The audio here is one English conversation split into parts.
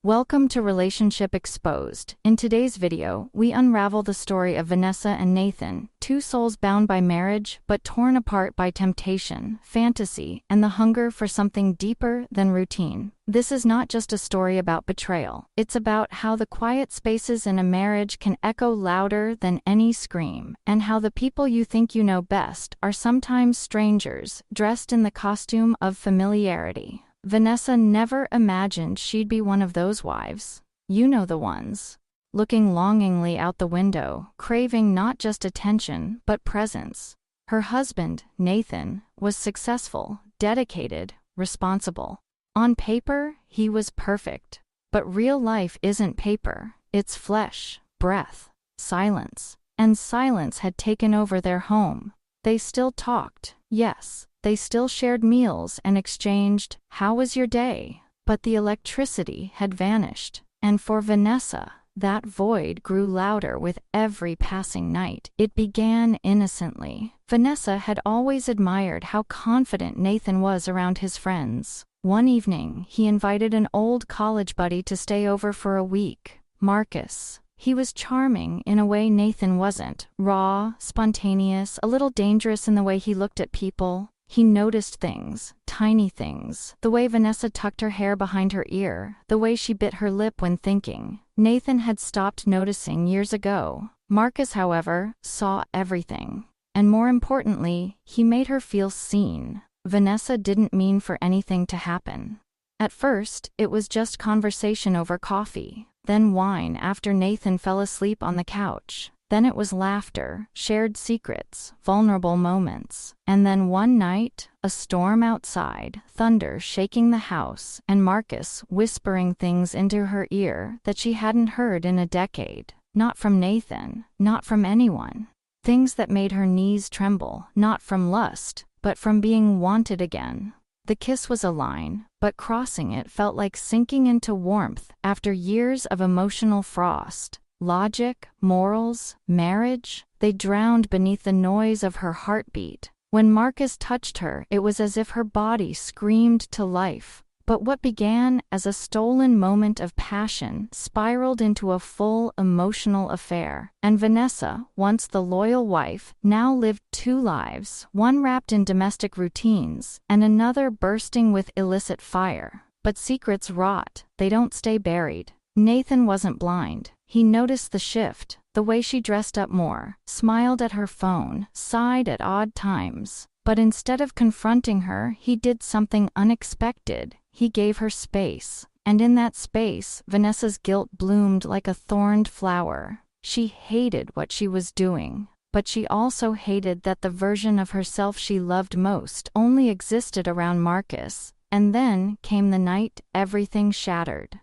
Welcome to Relationship Exposed. In today's video, we unravel the story of Vanessa and Nathan, two souls bound by marriage but torn apart by temptation, fantasy, and the hunger for something deeper than routine. This is not just a story about betrayal. It's about how the quiet spaces in a marriage can echo louder than any scream, and how the people you think you know best are sometimes strangers, dressed in the costume of familiarity. Vanessa never imagined she'd be one of those wives. You know the ones. Looking longingly out the window, craving not just attention, but presence. Her husband, Nathan, was successful, dedicated, responsible. On paper, he was perfect. But real life isn't paper, it's flesh, breath, silence. And silence had taken over their home. They still talked, yes. They still shared meals and exchanged, "How was your day?" But the electricity had vanished. And for Vanessa, that void grew louder with every passing night. It began innocently. Vanessa had always admired how confident Nathan was around his friends. One evening, he invited an old college buddy to stay over for a week, Marcus. He was charming in a way Nathan wasn't. Raw, spontaneous, a little dangerous in the way he looked at people. He noticed things, tiny things, the way Vanessa tucked her hair behind her ear, the way she bit her lip when thinking. Nathan had stopped noticing years ago. Marcus, however, saw everything. And more importantly, he made her feel seen. Vanessa didn't mean for anything to happen. At first, it was just conversation over coffee, then wine after Nathan fell asleep on the couch. Then it was laughter, shared secrets, vulnerable moments. And then one night, a storm outside, thunder shaking the house, and Marcus whispering things into her ear that she hadn't heard in a decade. Not from Nathan, not from anyone. Things that made her knees tremble, not from lust, but from being wanted again. The kiss was a line, but crossing it felt like sinking into warmth after years of emotional frost. Logic, morals, marriage, they drowned beneath the noise of her heartbeat. When Marcus touched her, it was as if her body screamed to life. But what began as a stolen moment of passion spiraled into a full emotional affair. And Vanessa, once the loyal wife, now lived two lives, one wrapped in domestic routines, and another bursting with illicit fire. But secrets rot, they don't stay buried. Nathan wasn't blind. He noticed the shift, the way she dressed up more, smiled at her phone, sighed at odd times. But instead of confronting her, he did something unexpected. He gave her space. And in that space, Vanessa's guilt bloomed like a thorned flower. She hated what she was doing. But she also hated that the version of herself she loved most only existed around Marcus. And then came the night everything shattered.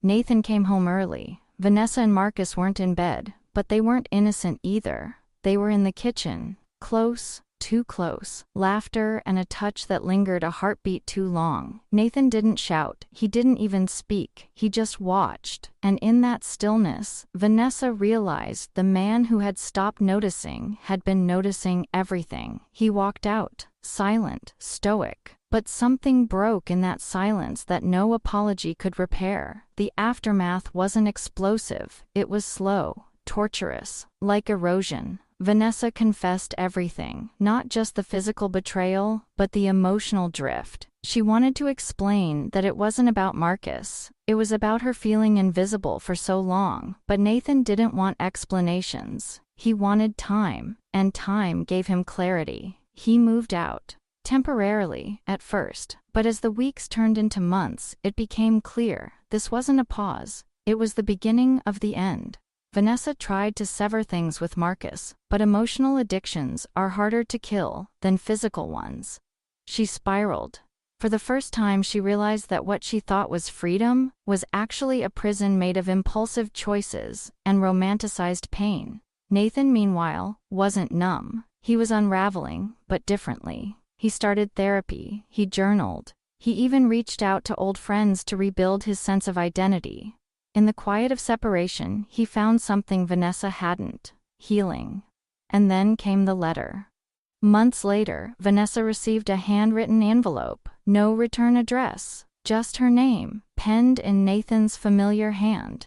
Nathan came home early. Vanessa and Marcus weren't in bed, but they weren't innocent either. They were in the kitchen, close, too close, laughter and a touch that lingered a heartbeat too long. Nathan didn't shout, he didn't even speak, he just watched. And in that stillness, Vanessa realized the man who had stopped noticing had been noticing everything. He walked out, silent, stoic. But something broke in that silence that no apology could repair. The aftermath wasn't explosive, it was slow, torturous, like erosion. Vanessa confessed everything, not just the physical betrayal, but the emotional drift. She wanted to explain that it wasn't about Marcus. It was about her feeling invisible for so long. But Nathan didn't want explanations. He wanted time, and time gave him clarity. He moved out. Temporarily, at first, but as the weeks turned into months, it became clear this wasn't a pause, it was the beginning of the end. Vanessa tried to sever things with Marcus, but emotional addictions are harder to kill than physical ones. She spiraled. For the first time, she realized that what she thought was freedom was actually a prison made of impulsive choices and romanticized pain. Nathan, meanwhile, wasn't numb. He was unraveling, but differently. He started therapy, he journaled, he even reached out to old friends to rebuild his sense of identity. In the quiet of separation, he found something Vanessa hadn't: healing. And then came the letter. Months later, Vanessa received a handwritten envelope, no return address, just her name, penned in Nathan's familiar hand.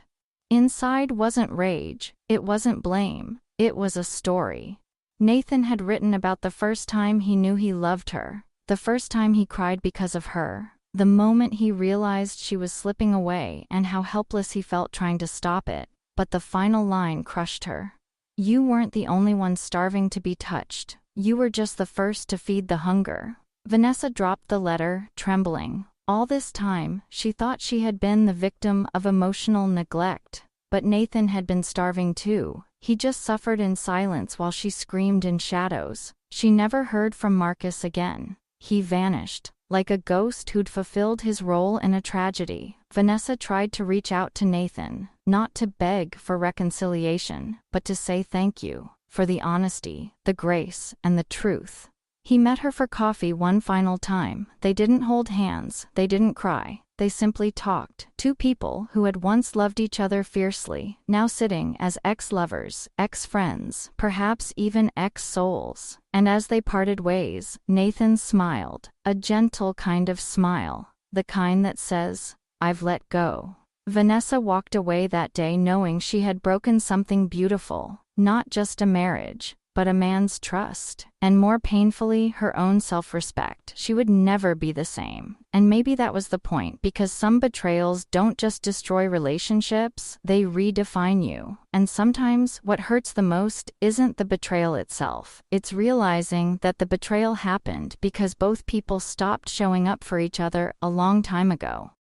Inside wasn't rage, it wasn't blame, it was a story. Nathan had written about the first time he knew he loved her, the first time he cried because of her, the moment he realized she was slipping away and how helpless he felt trying to stop it, but the final line crushed her. You weren't the only one starving to be touched, you were just the first to feed the hunger. Vanessa dropped the letter, trembling. All this time, she thought she had been the victim of emotional neglect, but Nathan had been starving too. He just suffered in silence while she screamed in shadows. She never heard from Marcus again. He vanished, like a ghost who'd fulfilled his role in a tragedy. Vanessa tried to reach out to Nathan, not to beg for reconciliation, but to say thank you, for the honesty, the grace, and the truth. He met her for coffee one final time. They didn't hold hands, they didn't cry, they simply talked. Two people who had once loved each other fiercely, now sitting as ex-lovers, ex-friends, perhaps even ex-souls. And as they parted ways, Nathan smiled, a gentle kind of smile, the kind that says, "I've let go." Vanessa walked away that day knowing she had broken something beautiful, not just a marriage, but a man's trust, and more painfully, her own self-respect. She would never be the same. And maybe that was the point, because some betrayals don't just destroy relationships, they redefine you. And sometimes, what hurts the most isn't the betrayal itself. It's realizing that the betrayal happened because both people stopped showing up for each other a long time ago.